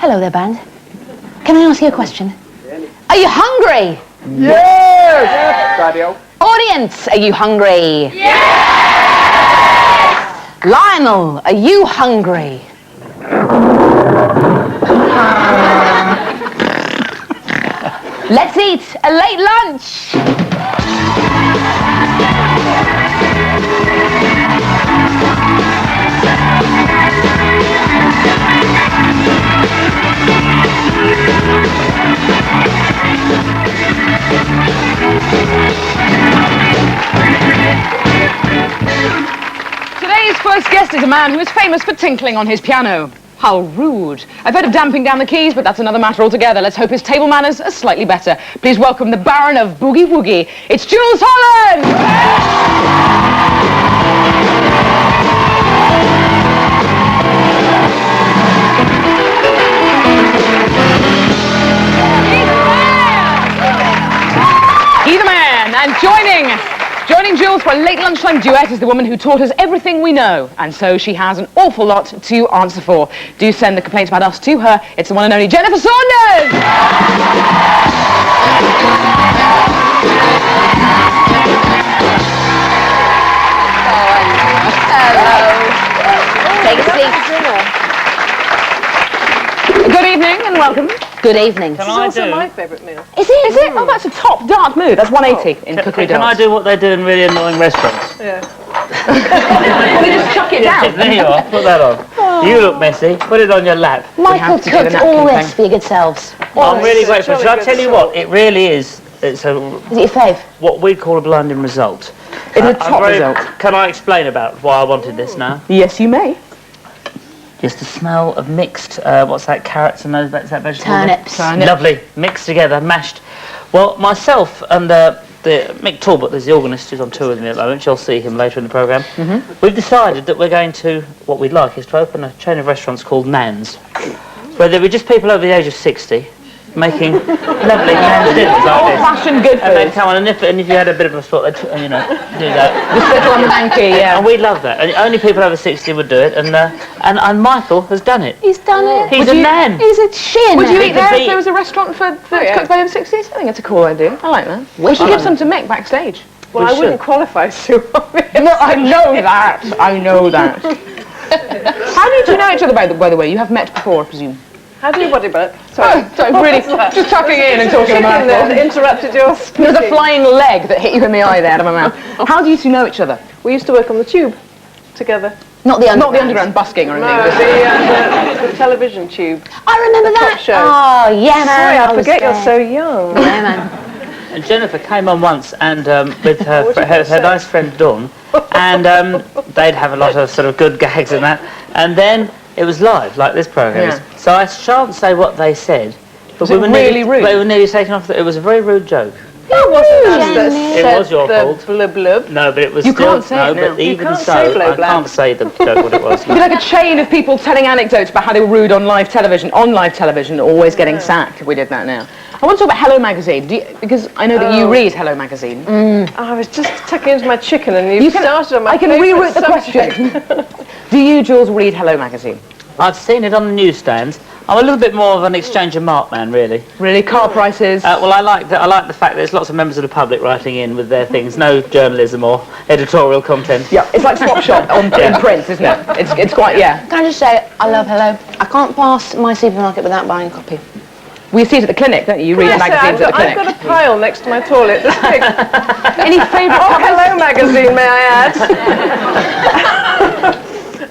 Hello there, band. Can I ask you a question? Are you hungry? Yes! Radio. Audience, are you hungry? Yes! Lionel, are you hungry? Let's eat a late lunch. Today's first guest is a man who is famous for tinkling on his piano. How rude. I've heard of damping down the keys, but that's another matter altogether. Let's hope his table manners are slightly better. Please welcome the Baron of Boogie Woogie. It's Jools Holland! He's a man, and joining Jools for a late lunchtime duet is the woman who taught us everything we know, and so she has an awful lot to answer for. Do send the complaints about us to her. It's the one and only Jennifer Saunders! Hello. Take a seat. Good evening and welcome. Good evening. Can I do? My favourite meal. Is it? Oh, that's a top dark move. That's 180 in cookery Can I do what they do in really annoying restaurants? Yeah. They just chuck it down. There you are. Put that on. You look messy. Put it on your lap. Michael to do the cooked napkin all thing. this for your good selves. I'm really it's a grateful. jolly Shall I good tell you salt. what? It really is. It's a Is it your fave? what we call a blinding result. It's a I'm top result. Can I explain about why I wanted this now? Yes, you may. Just the smell of mixed, what's that, carrots and those, that's that vegetable? Turnips. Lovely, mixed together, mashed. Well, myself and Mick Talbot, there's the organist who's on tour with me at the moment, you'll see him later in the programme. We've decided that we're going to, what we'd like is to open a chain of restaurants called Nan's, where there were just people over the age of 60 making lovely Nan's dinners like this. Old-fashioned good And they'd food. come on, and if you had a bit of a spot, they'd, do that. The sit on the banky, yeah. And we love that. And only people over 60 would do it. And Michael has done it. He's done it. He's a man. He's a shin. Would you He eat could there be- if there was a restaurant for yeah. cooked by over 60s? I think it's a cool idea. I like that. We should give some to Mick backstage. Well, We I wouldn't qualify, Sue. No, I know that. I know that. How do you two know each other, by the way? You have met before, I presume. How do you body about? Sorry. So really, just tucking in and talking about Chicken there it. that interrupted your There was a speaking. flying leg that hit you in the eye there out of my mouth. How do you two know each other? We used to work on the tube together. Not the underground. Not the underground busking or No, anything. the television tube. I remember The top that. show. Oh, yeah, man. Sorry, I was forget you're there. so young. Yeah, man. And Jennifer came on once and with her, What did you her say? nice friend Dawn, and they'd have a lot of sort of good gags and that. And then it was live, like this programme is. So I shan't say what they said, but Was it really rude? We were nearly taken off. It was a very rude joke. It wasn't us that It said was your the fault. blub blub. No, but it was You still can't say no. it now. But You even can't so, say blow I blab. can't say the joke what it was. It'd be like a chain of people telling anecdotes about how they were rude on live television, always getting sacked if we did that now. I want to talk about Hello Magazine, because I know that you read Hello Magazine. I was just tucking into my chicken and you can- started on my I can favourite reroute the subject. question. Do you, Jules, read Hello Magazine? I've seen it on the newsstands. I'm a little bit more of an exchange of mark man, really. Really? Car prices? Well, I like the fact that there's lots of members of the public writing in with their things. No journalism or editorial content. Yeah, it's like Swap Shop in print, isn't it? It's quite, yeah. Can I just say, I love Hello. I can't pass my supermarket without buying a copy. We see it at the clinic, don't you? You read Yes, magazines at the I've clinic. got a pile next to my toilet this big. Any favourite Oh, covers? Hello Magazine, may I add?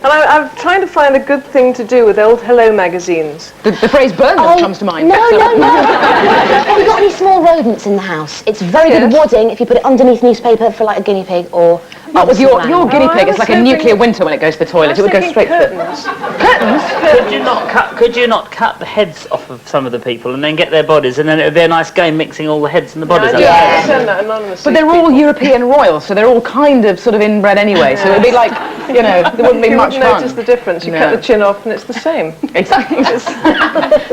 And I'm trying to find a good thing to do with old Hello Magazines. The phrase Burnham comes to mind. No. Have you got any small rodents in the house? It's very good Yes. wadding if you put it underneath newspaper for like a guinea pig or... Oh, with your guinea I pig, it's was like a hoping- nuclear winter when it goes to the toilet. It would go straight through. curtains. Could you not cut the heads off of some of the people and then get their bodies, and then it would be a nice game mixing all the heads and the bodies? I up do together? send that anonymously. But they're all European royals, so they're all kind of sort of inbred anyway. So it would be like, you know, there wouldn't be you much wouldn't fun. notice the difference. You No. cut the chin off and it's the same. Exactly.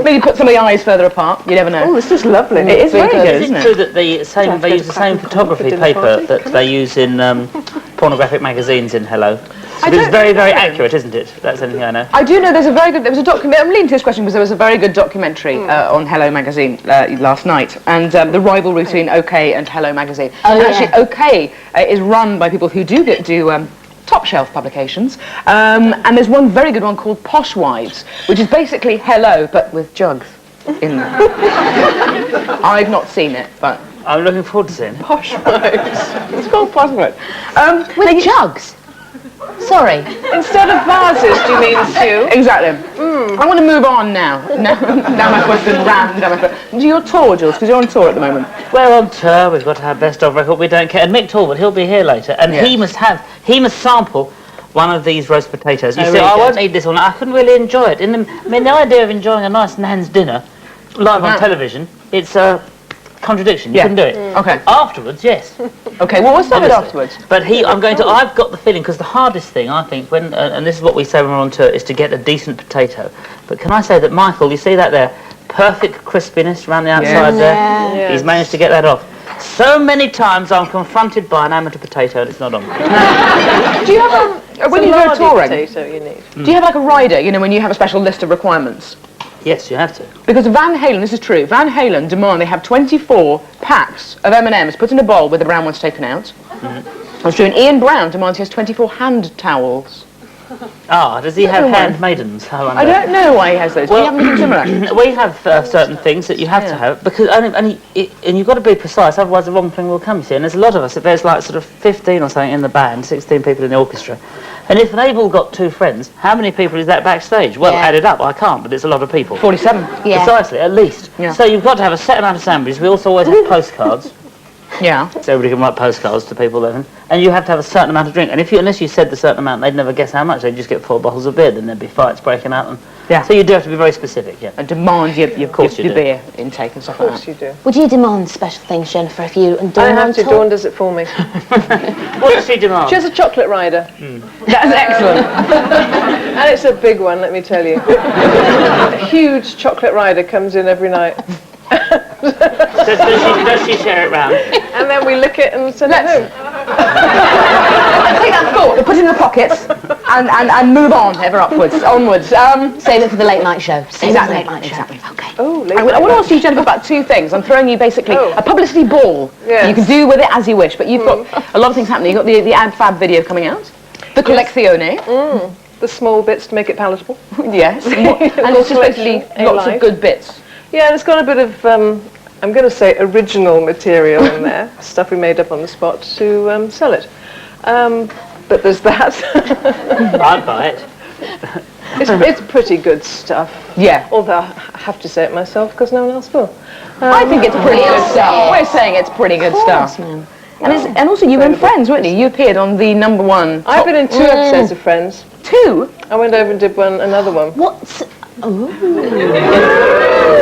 Maybe put some of the eyes further apart. You never know. Oh, this is lovely. It is very good, Is isn't it it? true that they use the same photography dinner paper party? that they use in pornographic magazines in Hello? It's very, very accurate, isn't it? That's anything I know. I do know there was a document, I'm leaning to this question because there was a very good documentary on Hello Magazine last night, and the rivalry between OK and Hello Magazine. Oh, Actually, OK is run by people who do top shelf publications, and there's one very good one called Posh Wives, which is basically Hello, but with jugs in there. I've not seen it, but... I'm looking forward to seeing it. Posh Wives. It's called Posh Wives. With jugs? Sorry. Instead of vases, do you mean, Sue? Exactly. I want to move on now. Now my question rammed down my foot. Do your tour, Jools? Because you're on tour at the moment. We're on tour. We've got our best of record. We don't care. And Mick Talbot, he'll be here later, and he must sample one of these roast potatoes. You say, I won't eat this one. I couldn't really enjoy it. The idea of enjoying a nice Nan's dinner live on television, it's a contradiction. You couldn't do it. Okay. Afterwards, yes. Okay. Well, what's that bit afterwards? But I've got the feeling, because the hardest thing, I think, when and this is what we say when we're on tour, is to get a decent potato. But can I say that Michael, you see that there? Perfect crispiness around the outside there. Yes. He's managed to get that off. So many times I'm confronted by an amateur potato and it's not on. Do you have when you go touring? Potato you need. Do you have like a rider? You know, when you have a special list of requirements. Yes, you have to. Because Van Halen, this is true. Van Halen demand they have 24 packs of M&Ms put in a bowl with the brown ones taken out. That's true. And Ian Brown demands he has 24 hand towels. Ah, does he have handmaidens? I don't know why he has those. Do you have anything similar? We have certain things that you have to have, because and you've got to be precise, otherwise the wrong thing will come, you see. And there's a lot of us, if there's like sort of 15 or something in the band, 16 people in the orchestra, and if they've all got two friends, how many people is that backstage? Well, added up, I can't, but it's a lot of people. 47. Yeah. Precisely, at least. Yeah. So you've got to have a set amount of sandwiches. We also always have postcards. Yeah. So everybody can write postcards to people then. And you have to have a certain amount of drink. And unless you said the certain amount, they'd never guess how much. They'd just get 4 bottles of beer, then there'd be fights breaking out. And so you do have to be very specific, yeah. And demand your beer intake and stuff like that. Of course you do. Would you demand special things, Jennifer, if you and I Dawn have on to. tour? Dawn does it for me. What does she demand? She has a chocolate rider. That's excellent. And it's a big one, let me tell you. A huge chocolate rider comes in every night. Does she share it round? And then we lick it and send it home. Take that thought, put it in the pockets, and move on, ever onwards. Save it for the late night show. Save it for the late night show. Exactly. Okay. Oh, I want to ask you, Jennifer, about 2 things. I'm throwing you basically a publicity ball. Yes. You can do with it as you wish, but you've got a lot of things happening. You've got the Ad Fab video coming out, the Colleczione. the small bits to make it palatable. Yes. And it's just basically lots of good bits. Yeah, and it's got a bit of, I'm going to say original material in there, stuff we made up on the spot to sell it. But there's that. I'd buy it. It's pretty good stuff. Yeah. Although I have to say it myself because no one else will. I think it's pretty good stuff. We're saying it's pretty good stuff. Man. And also you were in Friends, weren't you? You appeared on the #1. I've been in 2 episodes of Friends. 2? I went over and did another one. What's... Ooh.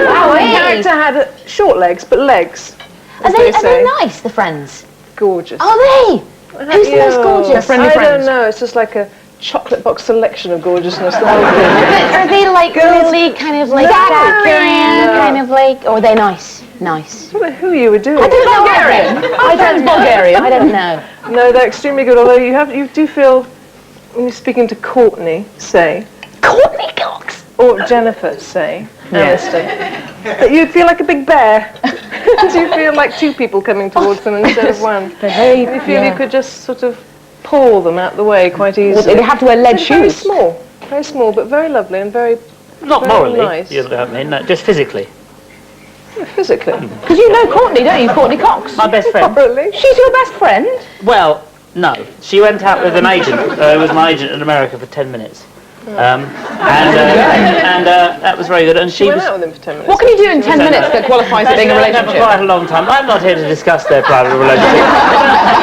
My character had short legs, but legs. Are they nice, the friends? Gorgeous. Are they? Who's the most gorgeous? Friendly I friends. don't know. It's just like a chocolate box selection of gorgeousness. The whole thing. But are they like really kind of like kind of like, or are they nice? Nice. I don't know who you were doing. I don't know. Bulgarian. I don't know. Bulgarian. I don't know. No, they're extremely good. Although you do feel when you're speaking to Courtney, say, Courtney Cox. or Jennifer, say, Aniston, that you feel like a big bear. You feel like 2 people coming towards them instead of one. You feel you could just sort of pull them out the way quite easily. They have to wear lead Very shoes. very small, but very lovely and very Not very morally, nice. you know what I mean, no, just physically. Physically. Because you know Courtney, don't you? Courtney Cox. My best friend. Probably. She's your best friend? Well, no. She went out with an agent, who was my agent in America for 10 minutes. And that was very good. And She she went was... out with him for 10 minutes. What can you do in 10 minutes that qualifies as being a For relationship? quite a long time. I'm not here to discuss their private relationship.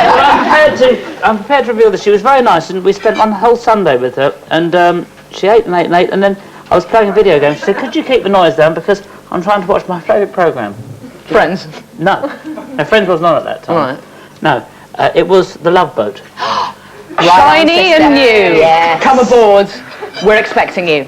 But I'm prepared to reveal that she was very nice, and we spent one whole Sunday with her, and she ate and ate and ate, and then I was playing a video game. She said, could you keep the noise down, because I'm trying to watch my favourite programme. Friends. No. No, Friends was not at that time. Right. No. It was The Love Boat. Shiny and new. Yes. Come aboard. We're expecting you.